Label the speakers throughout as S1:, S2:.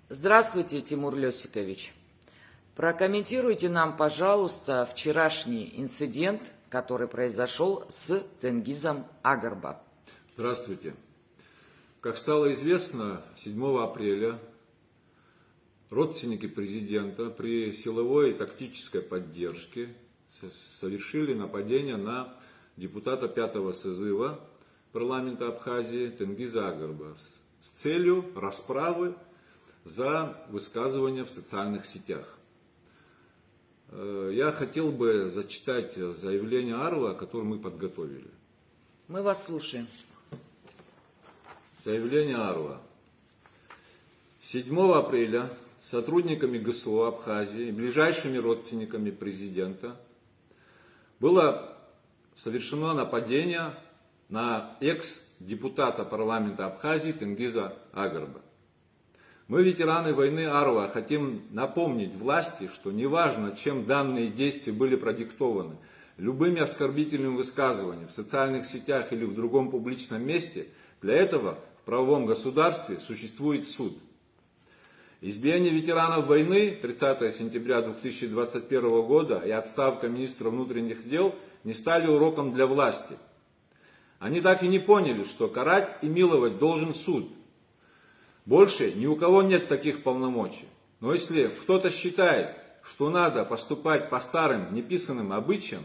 S1: Здравствуйте, Тимур Лёсикович. Прокомментируйте нам, пожалуйста, вчерашний инцидент, который произошел с Тенгизом Агарба.
S2: Здравствуйте. Как стало известно, 7 апреля родственники президента при силовой и тактической поддержке совершили нападение на депутата 5-го созыва парламента Абхазии Тенгиза Агарба с целью расправы за высказывания в социальных сетях. Я хотел бы зачитать заявление Арва, которое мы подготовили.
S1: Мы вас слушаем.
S2: Заявление Арва. 7 апреля сотрудниками ГСО Абхазии и ближайшими родственниками президента было совершено нападение на экс-депутата парламента Абхазии Тенгиза Агарба. Мы, ветераны войны Арва, хотим напомнить власти, что неважно, чем данные действия были продиктованы, любыми оскорбительными высказываниями в социальных сетях или в другом публичном месте, для этого в правовом государстве существует суд. Избиение ветеранов войны 30 сентября 2021 года и отставка министра внутренних дел не стали уроком для власти. Они так и не поняли, что карать и миловать должен суд. Больше ни у кого нет таких полномочий. Но если кто-то считает, что надо поступать по старым неписанным обычаям,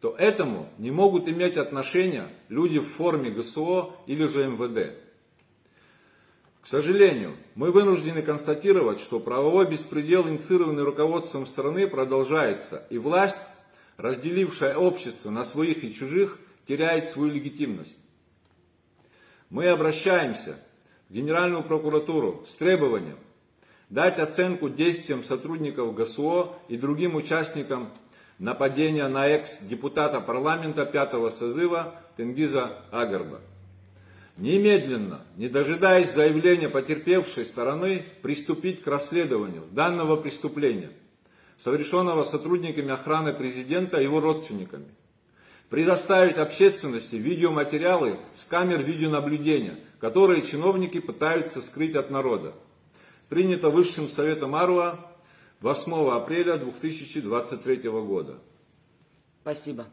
S2: то этому не могут иметь отношения люди в форме ГСО или же МВД. К сожалению, мы вынуждены констатировать, что правовой беспредел, инициированный руководством страны, продолжается, и власть, разделившая общество на своих и чужих, теряет свою легитимность. Мы обращаемся в Генеральную прокуратуру с требованием дать оценку действиям сотрудников ГСО и другим участникам нападения на экс-депутата парламента 5-го созыва Тенгиза Агарба. Немедленно, не дожидаясь заявления потерпевшей стороны, приступить к расследованию данного преступления, совершенного сотрудниками охраны президента и его родственниками. Предоставить общественности видеоматериалы с камер видеонаблюдения, которые чиновники пытаются скрыть от народа. Принято Высшим Советом Арва 8 апреля 2023 года.
S1: Спасибо.